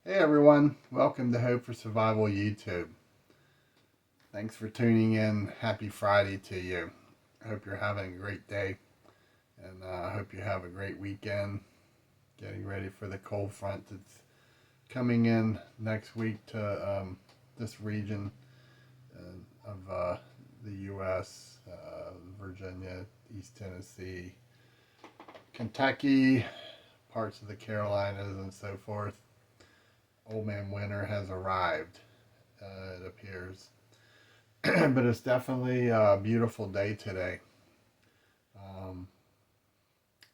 Hey everyone, welcome to Hope for Survival YouTube. Thanks for tuning in. Happy Friday to you. I hope you're having a great day, and I hope you have a great weekend. Getting ready for the cold front that's coming in next week to this region of the U.S., Virginia, East Tennessee, Kentucky, parts of the Carolinas, and so forth. Old Man Winter has arrived, it appears. But it's definitely a beautiful day today. Um,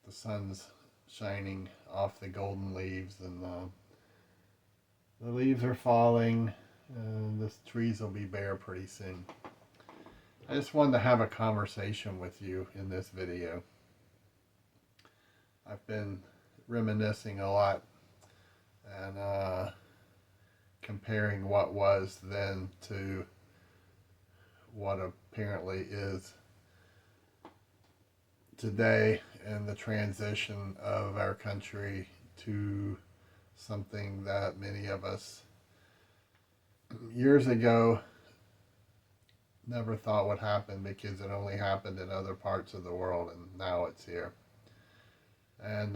the sun's shining off the golden leaves, and the leaves are falling, and the trees will be bare pretty soon. I just wanted to have a conversation with you in this video. I've been reminiscing a lot and comparing what was then to what apparently is today, and the transition of our country to something that many of us years ago never thought would happen, because it only happened in other parts of the world, and now it's here. And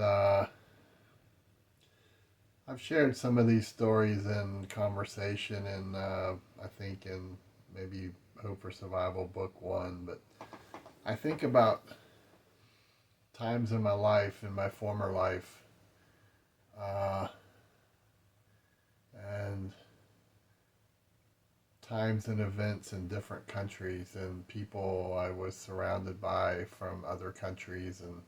I've shared some of these stories in conversation, and I think in maybe Hope for Survival Book 1, but I think about times in my life, in my former life, and times and events in different countries and people I was surrounded by from other countries, and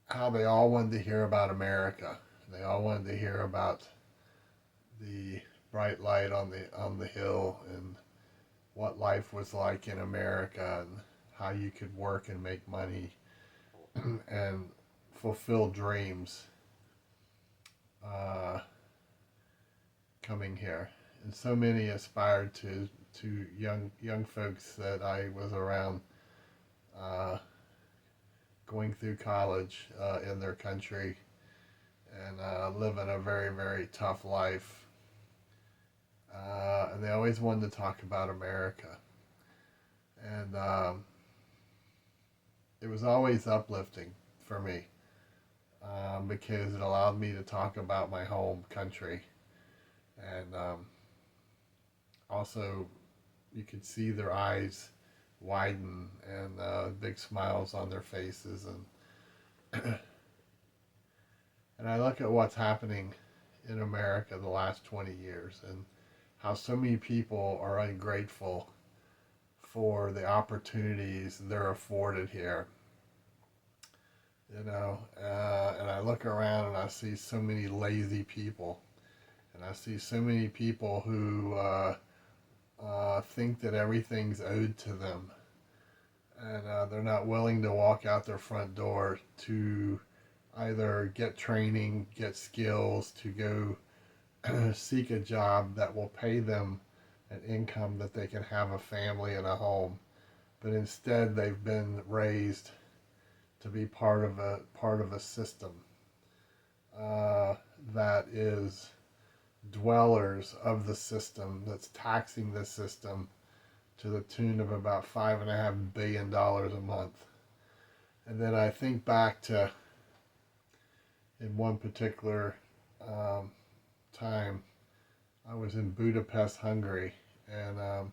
how they all wanted to hear about America. They all wanted to hear about the bright light on the hill, and what life was like in America, and how you could work and make money and fulfill dreams uh, coming here. And so many aspired to young folks that I was around, going through college in their country, and living a very, very tough life. And they always wanted to talk about America. And it was always uplifting for me, because it allowed me to talk about my home country. And also, you could see their eyes widen, and big smiles on their faces. And I look at what's happening in America the last 20 years, and how so many people are ungrateful for the opportunities they're afforded here. And I look around and I see so many lazy people, and I see so many people who think that everything's owed to them, and they're not willing to walk out their front door to either get training, get skills, to go seek a job that will pay them an income that they can have a family and a home. But instead, they've been raised to be part of a system that is dwellers of the system, that's taxing the system to the tune of about $5.5 billion a month. And then I think back to, in one particular time, I was in Budapest, Hungary, and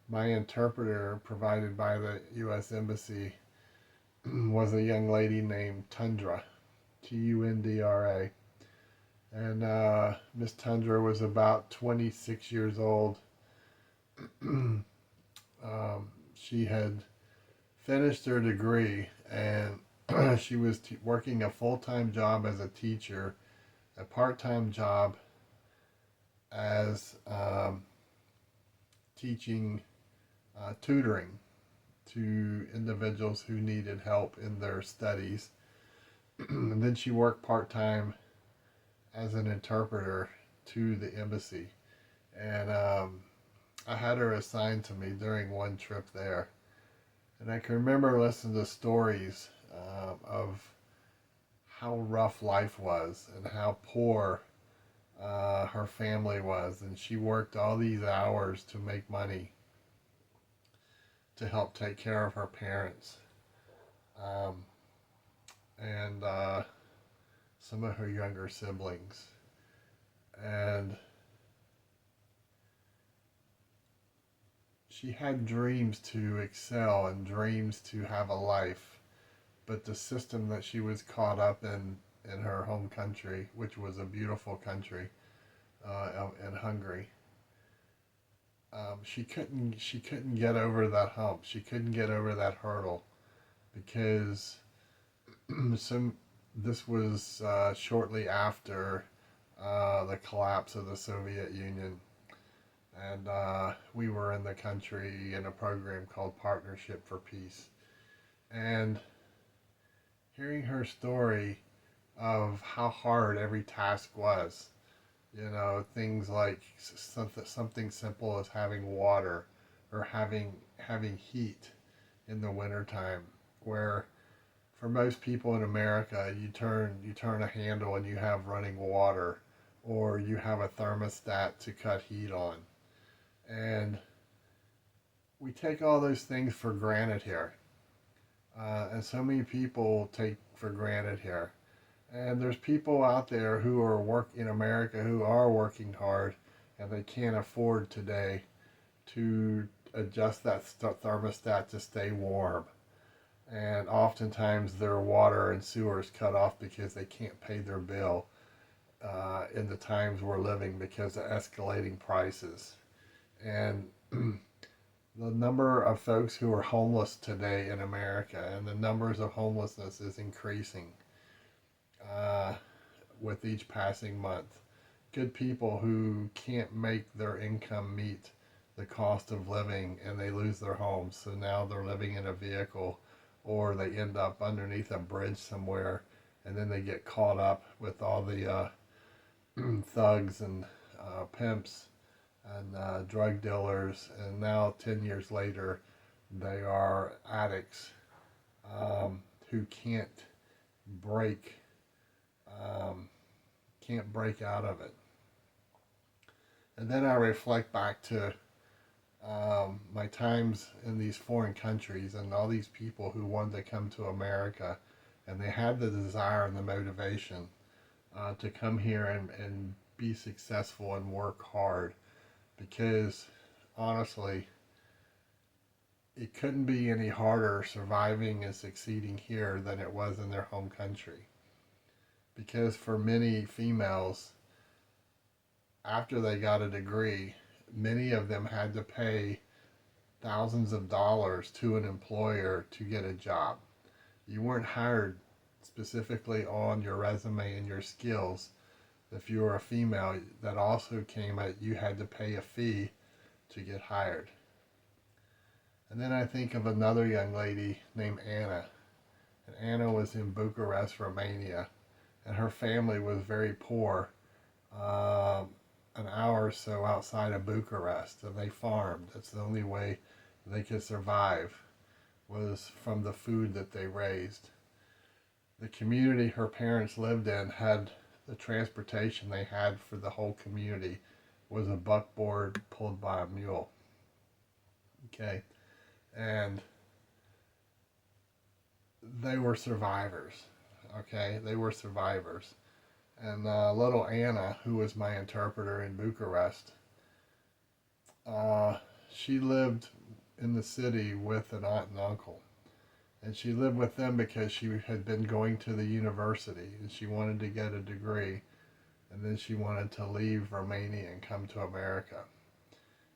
my interpreter provided by the U.S. Embassy was a young lady named Tundra, Tundra. And Miss Tundra was about 26 years old. She had finished her degree, and she was working a full-time job as a teacher, a part-time job as teaching, tutoring to individuals who needed help in their studies. And then she worked part-time as an interpreter to the embassy. And I had her assigned to me during one trip there. And I can remember listening to stories of how rough life was, and how poor her family was, and she worked all these hours to make money to help take care of her parents, um, and some of her younger siblings. And she had dreams to excel and dreams to have a life, but the system that she was caught up in her home country, which was a beautiful country, in Hungary, she couldn't get over that hump. She couldn't get over that hurdle because some this was shortly after the collapse of the Soviet Union, and we were in the country in a program called Partnership for Peace. And hearing her story of how hard every task was, things like something simple as having water or having heat in the wintertime, where for most people in America, you turn a handle and you have running water, or you have a thermostat to cut heat on. And we take all those things for granted here. And so many people take for granted here. And there's people out there who are in America who are working hard, and they can't afford today to adjust that thermostat to stay warm. And oftentimes their water and sewer is cut off because they can't pay their bill in the times we're living because of escalating prices. And the number of folks who are homeless today in America, and the numbers of homelessness is increasing uh, with each passing month. Good people who can't make their income meet the cost of living, and they lose their homes, so now they're living in a vehicle, or they end up underneath a bridge somewhere, and then they get caught up with all the thugs and pimps and drug dealers, and now 10 years later they are addicts who break um, can't break out of it. And then I reflect back to my times in these foreign countries and all these people who wanted to come to America, and they had the desire and the motivation to come here and be successful and work hard, because honestly, it couldn't be any harder surviving and succeeding here than it was in their home country. Because for many females, after they got a degree, many of them had to pay thousands of dollars to an employer to get a job. You weren't hired specifically on your resume and your skills. If you were a female, that also came at you had to pay a fee to get hired. And then I think of another young lady named Anna. And Anna was in Bucharest, Romania, and her family was very poor, an hour or so outside of Bucharest, and they farmed. That's the only way they could survive, was from the food that they raised. The community her parents lived in had the transportation they had for the whole community was a buckboard pulled by a mule. Okay, and they were survivors. Okay, they were survivors. And little Anna, who was my interpreter in Bucharest, she lived in the city with an aunt and uncle. And she lived with them because she had been going to the university and she wanted to get a degree. And then she wanted to leave Romania and come to America.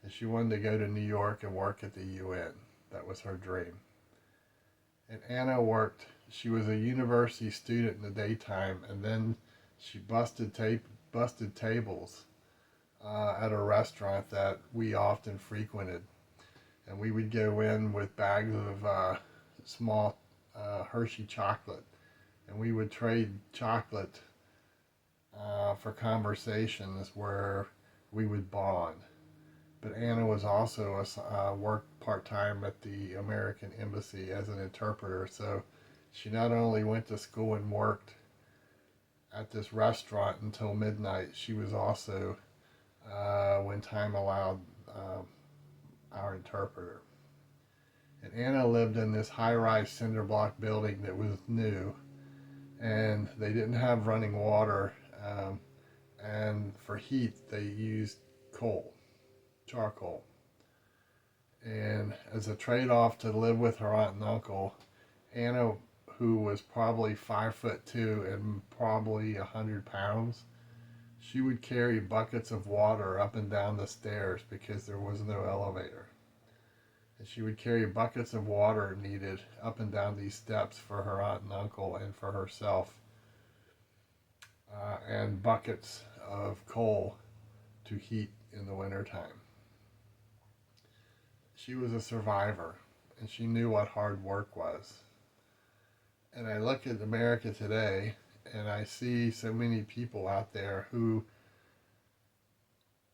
And she wanted to go to New York and work at the UN. That was her dream. And Anna she was a university student in the daytime, and then she busted tables at a restaurant that we often frequented. And we would go in with bags of small Hershey chocolate, and we would trade chocolate for conversations where we would bond. But Anna was also worked part-time at the American Embassy as an interpreter, so she not only went to school and worked at this restaurant until midnight, she was also when time allowed, our interpreter. And Anna lived in this high-rise cinder block building that was new, and they didn't have running water. And for heat, they used coal, charcoal. And as a trade-off to live with her aunt and uncle, Anna, who was probably 5'2" and probably 100 pounds, she would carry buckets of water up and down the stairs because there was no elevator. And she would carry buckets of water needed up and down these steps for her aunt and uncle and for herself, and buckets of coal to heat in the wintertime. She was a survivor, and she knew what hard work was. And I look at America today, and I see so many people out there who,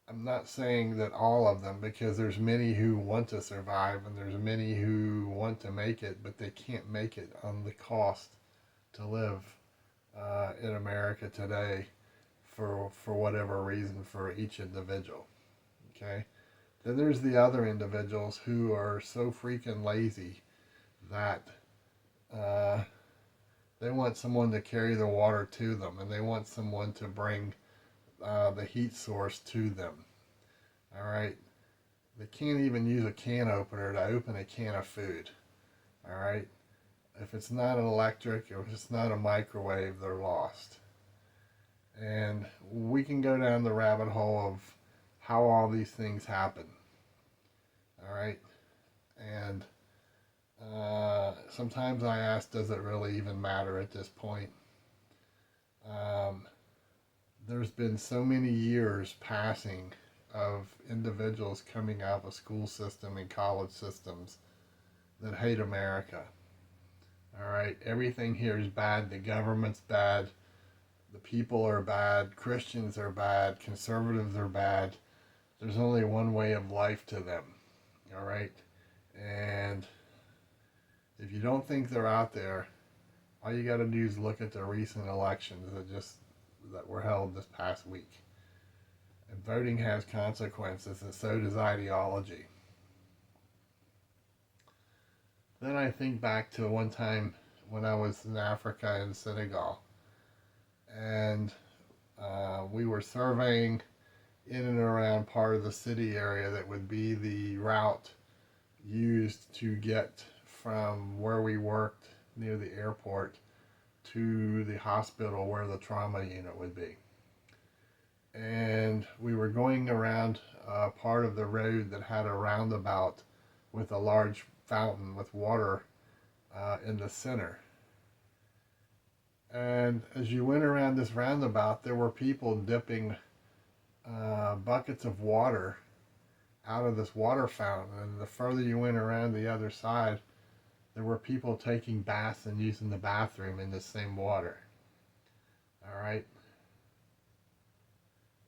I'm not saying that all of them, because there's many who want to survive and there's many who want to make it, but they can't make it on the cost to live in America today for whatever reason for each individual. Okay? Then there's the other individuals who are so freaking lazy that they want someone to carry the water to them, and they want someone to bring the heat source to them. All right? They can't even use a can opener to open a can of food. All right? If it's not an electric, if it's not a microwave, they're lost. And we can go down the rabbit hole of how all these things happen. All right? And sometimes I ask, does it really even matter at this point? There's been so many years passing of individuals coming out of a school system and college systems that hate America. All right, everything here is bad. The government's bad. The people are bad. Christians are bad. Conservatives are bad. There's only one way of life to them. All right, and if you don't think they're out there, all you got to do is look at the recent elections that were held this past week. And voting has consequences, and so does ideology. Then I think back to one time when I was in Africa in Senegal, and we were surveying in and around part of the city area that would be the route used to get from where we worked near the airport to the hospital where the trauma unit would be. And we were going around part of the road that had a roundabout with a large fountain with water in the center. And as you went around this roundabout, there were people dipping buckets of water out of this water fountain. And the further you went around the other side, there were people taking baths and using the bathroom in the same water. All right.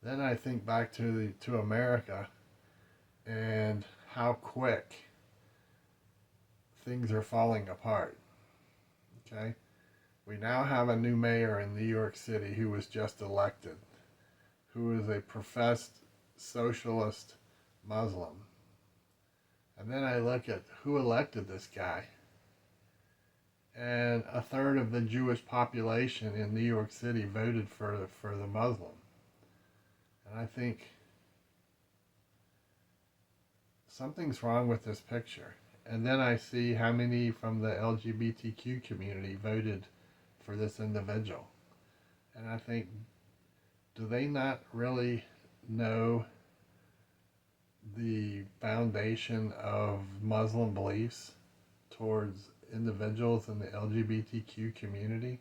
Then I think back to America and how quick things are falling apart. Okay. We now have a new mayor in New York City who was just elected, who is a professed socialist Muslim. And then I look at who elected this guy. And a third of the Jewish population in New York City voted for the Muslim. And I think something's wrong with this picture. And then I see how many from the LGBTQ community voted for this individual. And I think, do they not really know the foundation of Muslim beliefs towards individuals in the LGBTQ community?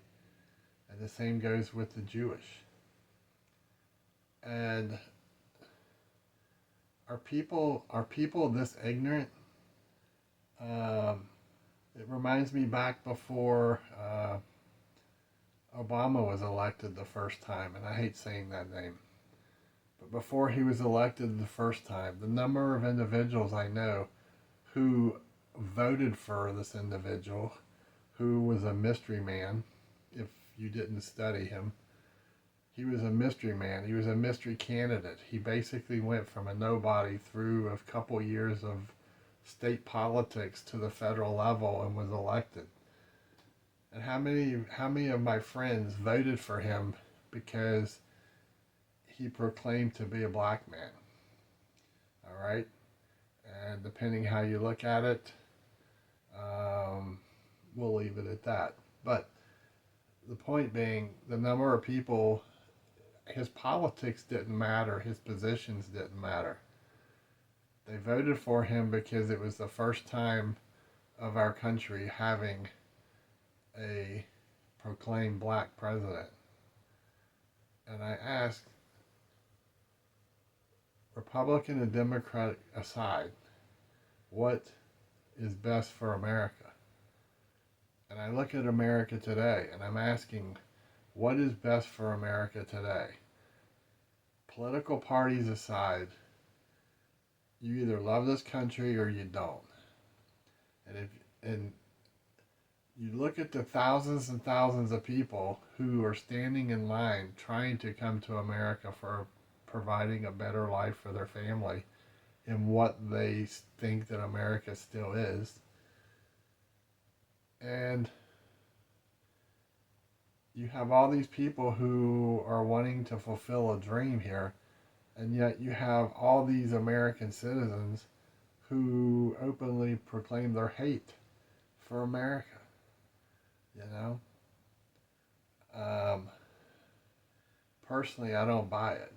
And the same goes with the Jewish. And are people this ignorant? It reminds me back before Obama was elected the first time, and I hate saying that name. But before he was elected the first time, the number of individuals I know who voted for this individual, who was a mystery man, if you didn't study him. He was a mystery man. He was a mystery candidate. He basically went from a nobody through a couple years of state politics to the federal level and was elected. And how many of my friends voted for him because he proclaimed to be a black man? All right, and depending how you look at it, we'll leave it at that. But the point being, the number of people, his politics didn't matter, his positions didn't matter. They voted for him because it was the first time of our country having a proclaimed black president. And I ask, Republican and Democrat aside, what is best for America? And I look at America today and I'm asking, what is best for America today? Political parties aside, you either love this country or you don't. And you look at the thousands and thousands of people who are standing in line trying to come to America for providing a better life for their family and what they think that America still is. And you have all these people who are wanting to fulfill a dream here, and yet you have all these American citizens who openly proclaim their hate for America. You know? Personally, I don't buy it.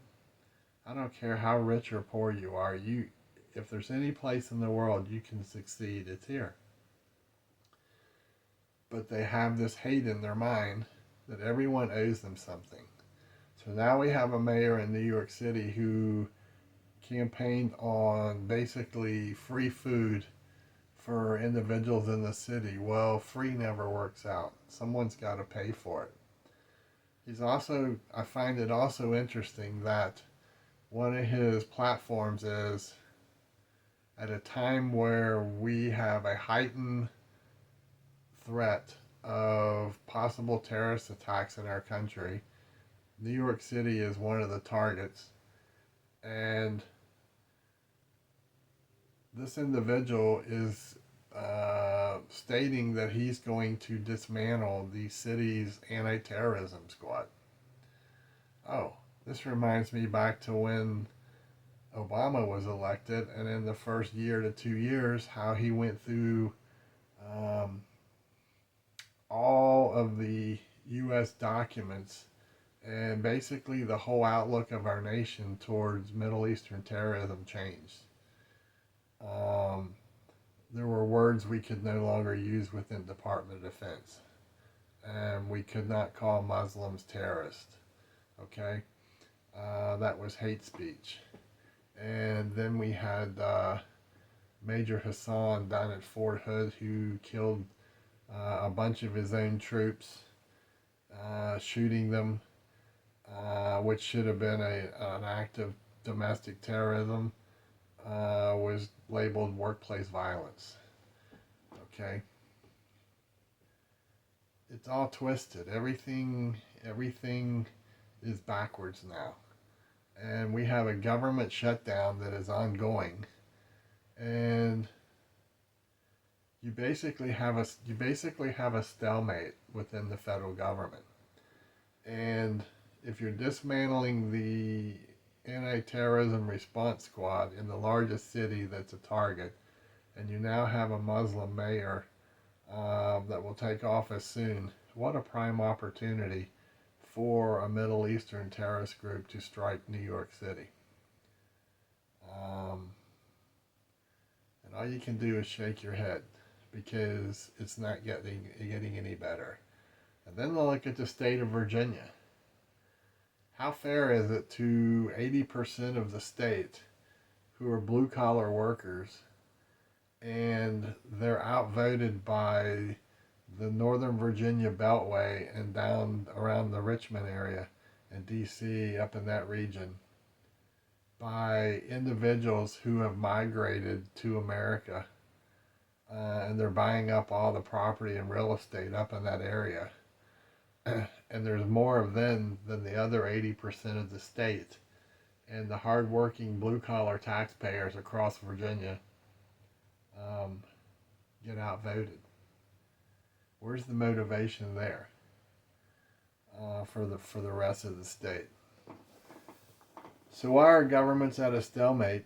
I don't care how rich or poor you are. If there's any place in the world you can succeed, it's here. But they have this hate in their mind that everyone owes them something. So now we have a mayor in New York City who campaigned on basically free food for individuals in the city. Well, free never works out. Someone's got to pay for it. I find it also interesting that one of his platforms is, at a time where we have a heightened threat of possible terrorist attacks in our country, New York City is one of the targets. And this individual is stating that he's going to dismantle the city's anti-terrorism squad. Oh, this reminds me back to when Obama was elected, and in the first year to 2 years, how he went through all of the U.S. documents, and basically the whole outlook of our nation towards Middle Eastern terrorism changed. There were words we could no longer use within Department of Defense, and we could not call Muslims terrorists. Okay, that was hate speech. And then we had Major Hassan down at Fort Hood, who killed a bunch of his own troops, shooting them, which should have been an act of domestic terrorism, was labeled workplace violence. Okay, it's all twisted. Everything is backwards now, and we have a government shutdown that is ongoing, and you basically have a stalemate within the federal government. And if you're dismantling the anti-terrorism response squad in the largest city that's a target, and you now have a Muslim mayor that will take office soon, what a prime opportunity for a Middle Eastern terrorist group to strike New York City. And all you can do is shake your head, because it's not getting any better. And then look at the state of Virginia. How fair is it to 80% of the state who are blue collar workers, and they're outvoted by the Northern Virginia Beltway and down around the Richmond area and DC, up in that region, by individuals who have migrated to America, and they're buying up all the property and real estate up in that area. and there's more of them than the other 80% of the state, and the hardworking blue collar taxpayers across Virginia um, get outvoted. Where's the motivation there for the rest of the state? So why are governments at a stalemate?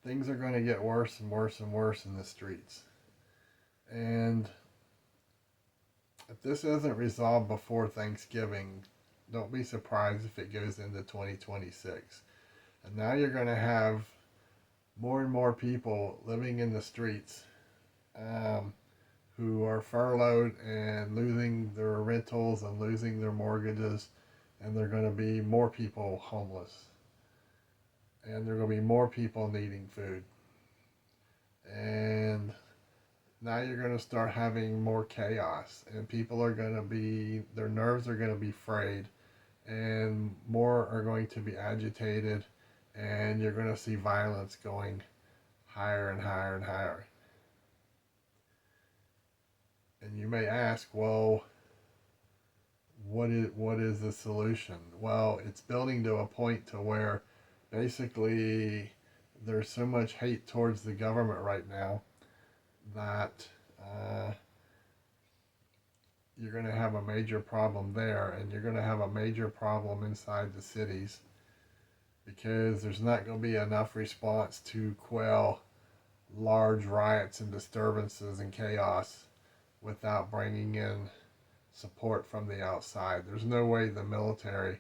Things are going to get worse and worse and worse in the streets. And if this isn't resolved before Thanksgiving, don't be surprised if it goes into 2026. And now you're going to have more and more people living in the streets who are furloughed and losing their rentals and losing their mortgages. And there are going to be more people homeless. And there are going to be more people needing food. And now you're going to start having more chaos, and people are going to be, their nerves are going to be frayed, and more are going to be agitated, and you're going to see violence going higher and higher and higher. And you may ask, well, what is the solution? Well, it's building to a point to where basically there's so much hate towards the government right now that you're going to have a major problem there, and you're going to have a major problem inside the cities, because there's not going to be enough response to quell large riots and disturbances and chaos without bringing in support from the outside. There's no way the military,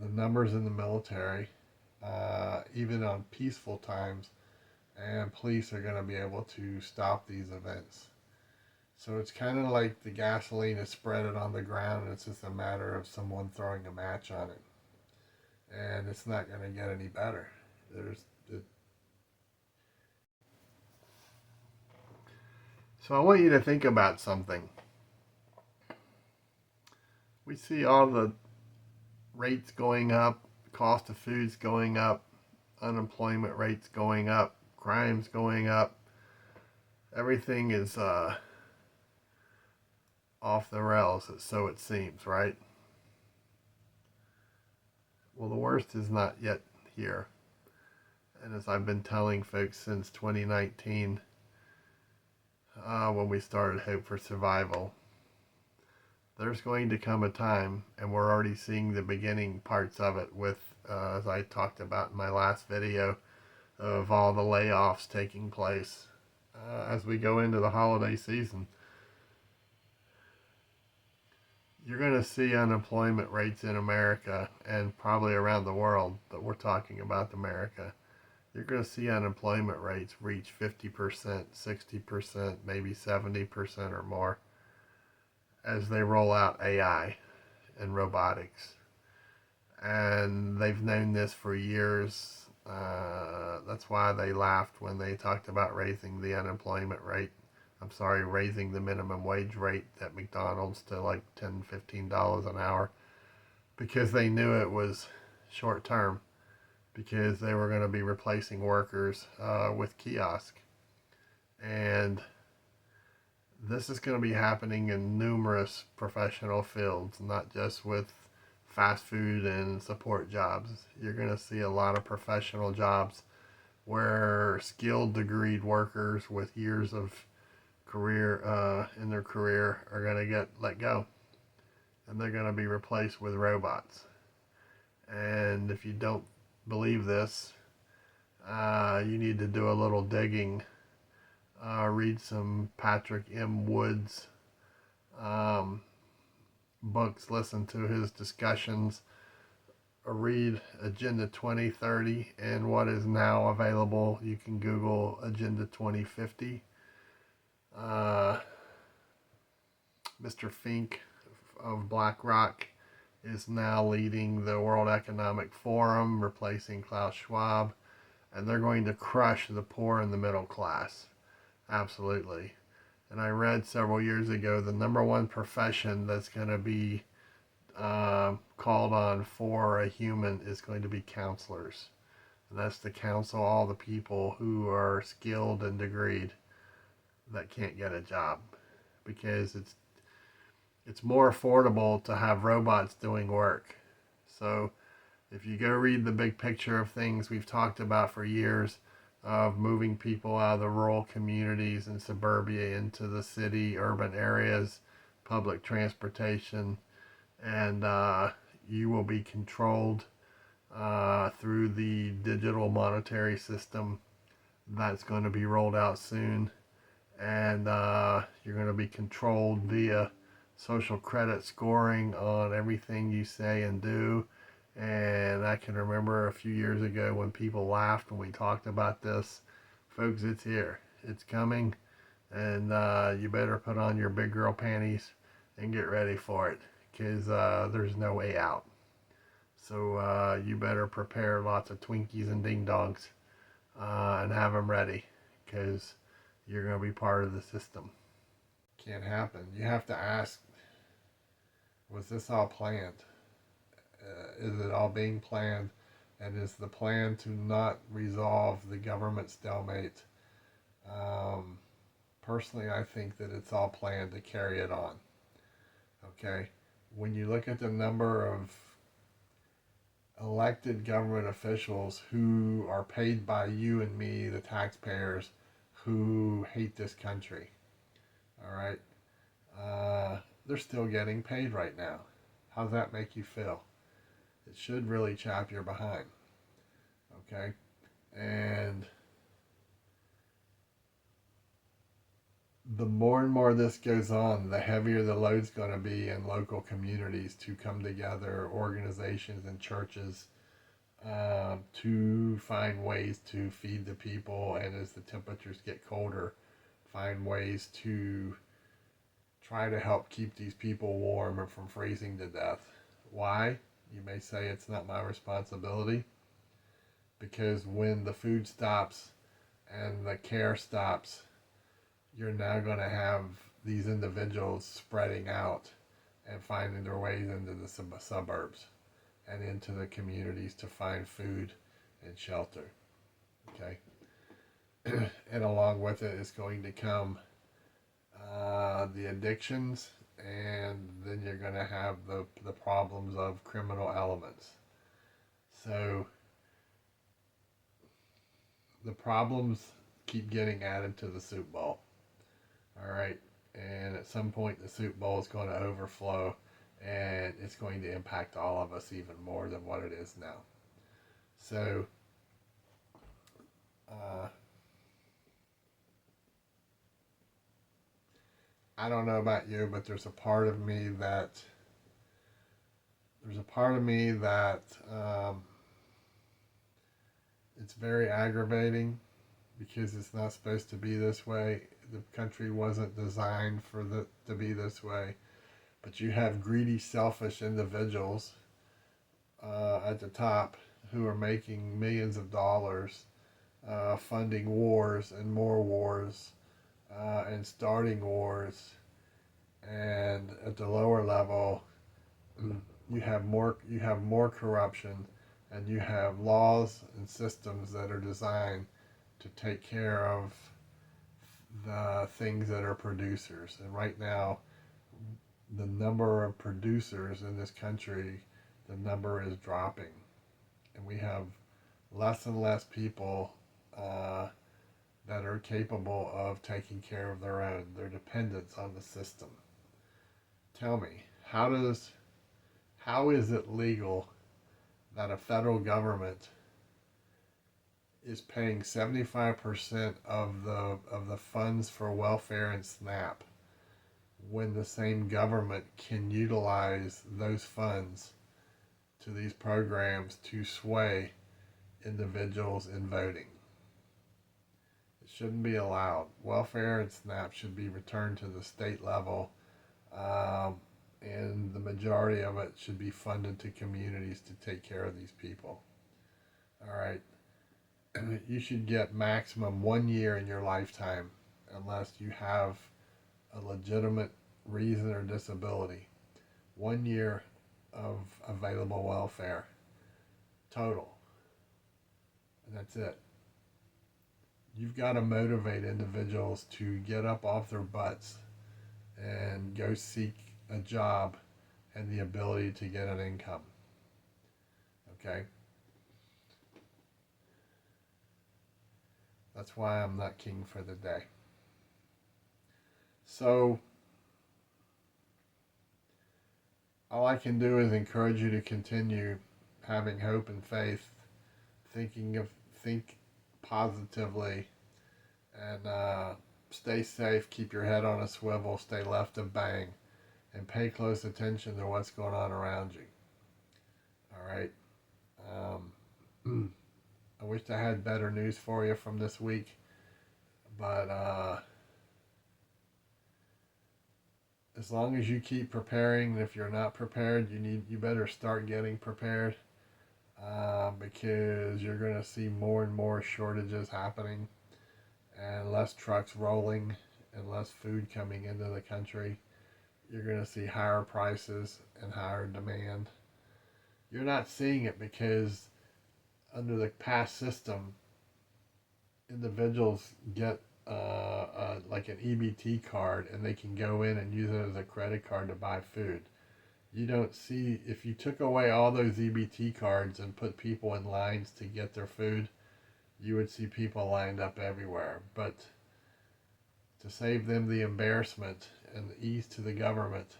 the numbers in the military, even on peaceful times, and police are going to be able to stop these events. So it's kind of like the gasoline is spread on the ground, and it's just a matter of someone throwing a match on it. And it's not going to get any better. So I want you to think about something. We see all the rates going up, cost of food's going up, unemployment rates going up, crime's going up. Everything is off the rails, so it seems, right? Well, the worst is not yet here. And as I've been telling folks since 2019, when we started Hope for Survival, there's going to come a time, and we're already seeing the beginning parts of it with, as I talked about in my last video, of all the layoffs taking place as we go into the holiday season. You're going to see unemployment rates in America, and probably around the world, but we're talking about America. You're going to see unemployment rates reach 50%, 60%, maybe 70% or more as they roll out AI and robotics. And they've known this for years. That's why they laughed when they talked about raising the unemployment rate. Raising the minimum wage rate at McDonald's to like $10, $15 an hour, because they knew it was short term, because they were going to be replacing workers with kiosk. And this is going to be happening in numerous professional fields, not just with fast food and support jobs. You're going to see a lot of professional jobs where skilled, degreed workers with years of career in their career are going to get let go, and they're going to be replaced with robots. And if you don't believe this, you need to do a little digging. Read some Patrick M. Wood's books, listen to his discussions, read Agenda 2030 and what is now available. You can Google Agenda 2050. Mr. Fink of BlackRock is now leading the World Economic Forum, replacing Klaus Schwab, and they're going to crush the poor and the middle class. Absolutely. And I read several years ago the number one profession that's going to be called on for a human is going to be counselors. And that's to counsel all the people who are skilled and degreed that can't get a job. because it's more affordable to have robots doing work. So if you go read the big picture of things we've talked about for years, of moving people out of the rural communities and suburbia into the city, urban areas, public transportation, and you will be controlled through the digital monetary system that's going to be rolled out soon. And you're going to be controlled via social credit scoring on everything you say and do. And I can remember a few years ago when people laughed when we talked about this. Folks, it's here. It's coming. And you better put on your big girl panties and get ready for it, because there's no way out. So you better prepare lots of Twinkies and Ding Dongs and have them ready, because you're going to be part of the system. Can't happen. You have to ask, was this all planned? Is it all being planned? And is the plan to not resolve the government stalemate? Personally, I think that it's all planned to carry it on. Okay? When you look at the number of elected government officials who are paid by you and me, the taxpayers, who hate this country, all right, they're still getting paid right now. How's that make you feel? It should really chop your behind. Okay? And the more and more this goes on, the heavier the load's going to be in local communities to come together, organizations and churches, to find ways to feed the people, and as the temperatures get colder, find ways to try to help keep these people warm and from freezing to death. Why? You may say it's not my responsibility, because when the food stops and the care stops, you're now going to have these individuals spreading out and finding their ways into the suburbs and into the communities to find food and shelter. Okay? And along with it is going to come the addictions, and then you're going to have the problems of criminal elements. So the problems keep getting added to the soup bowl. All right. And at some point, the soup bowl is going to overflow, and it's going to impact all of us even more than what it is now. So, I don't know about you, but there's a part of me that it's very aggravating, because it's not supposed to be this way. The country wasn't designed to be this way. But you have greedy, selfish individuals at the top who are making millions of dollars funding wars and more wars and starting wars. And at the lower level, you have more corruption, and you have laws and systems that are designed to take care of the things that are producers. And right now, the number of producers in this country, the number is dropping. And we have less and less people that are capable of taking care of their own. Their dependence on the system. Tell me, how is it legal that a federal government is paying 75% of the funds for welfare and SNAP, when the same government can utilize those funds to these programs to sway individuals in voting? It shouldn't be allowed. Welfare and SNAP should be returned to the state level, and the majority of it should be funded to communities to take care of these people. All right. You should get maximum 1 year in your lifetime, unless you have a legitimate reason or disability. 1 year of available welfare total. And that's it. You've got to motivate individuals to get up off their butts and go seek a job and the ability to get an income. Okay? That's why I'm not king for the day. So, all I can do is encourage you to continue having hope and faith, think positively, and stay safe. Keep your head on a swivel. Stay left of bang, and pay close attention to what's going on around you. All right. I wish I had better news for you from this week, but as long as you keep preparing, if you're not prepared, you better start getting prepared, because you're going to see more and more shortages happening, and less trucks rolling, and less food coming into the country. You're going to see higher prices and higher demand. You're not seeing it because under the past system, individuals get like an EBT card, and they can go in and use it as a credit card to buy food. You don't see, if you took away all those EBT cards and put people in lines to get their food, you would see people lined up everywhere. But to save them the embarrassment and the ease to the government,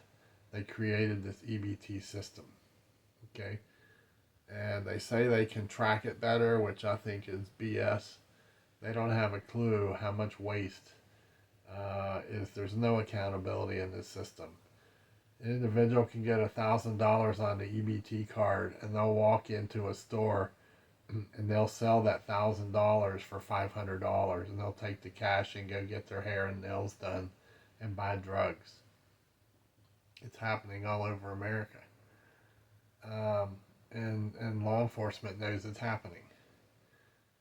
they created this EBT system. Okay? And they say they can track it better, which I think is BS. They don't have a clue how much waste is. There's no accountability in this system. An individual can get $1,000 on the EBT card, and they'll walk into a store and they'll sell that $1,000 for $500, and they'll take the cash and go get their hair and nails done and buy drugs. It's happening all over America, and law enforcement knows it's happening.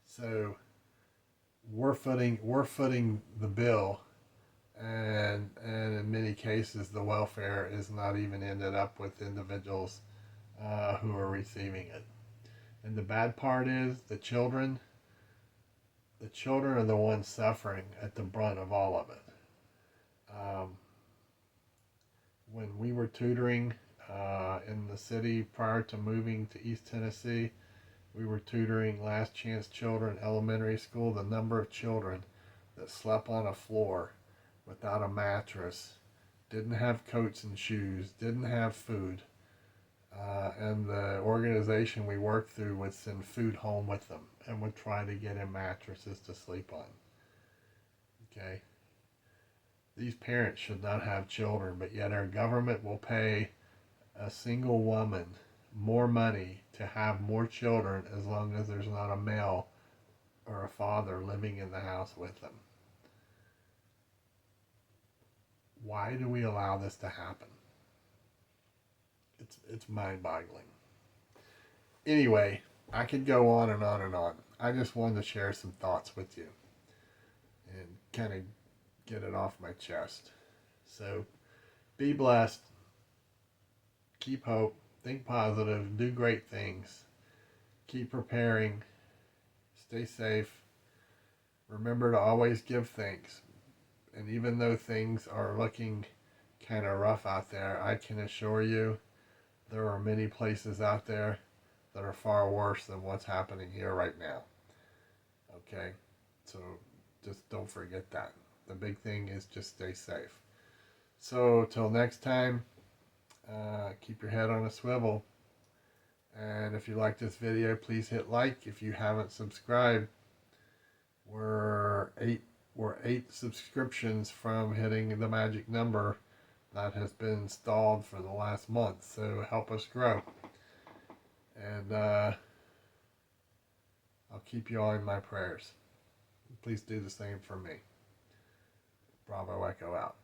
So we're footing the bill, and in many cases the welfare is not even ended up with individuals who are receiving it. And the bad part is the children are the ones suffering at the brunt of all of it. When we were tutoring in the city prior to moving to East Tennessee, we were tutoring Last Chance Children Elementary School. The number of children that slept on a floor without a mattress, didn't have coats and shoes, didn't have food, and the organization we worked through would send food home with them and would try to get in mattresses to sleep on. Okay? These parents should not have children, but yet our government will pay a single woman more money to have more children as long as there's not a male or a father living in the house with them. Why do we allow this to happen? It's mind-boggling. Anyway, I could go on and on and on. I just wanted to share some thoughts with you and kind of get it off my chest. So, be blessed. Keep hope. Think positive. Do great things. Keep preparing. Stay safe. Remember to always give thanks. And even though things are looking kind of rough out there, I can assure you there are many places out there that are far worse than what's happening here right now. Okay? So just don't forget that. The big thing is just stay safe. So till next time, keep your head on a swivel. And if you like this video, please hit like. If you haven't subscribed, we're eight subscriptions from hitting the magic number that has been installed for the last month. So help us grow. And I'll keep you all in my prayers. Please do the same for me. Bravo Echo out.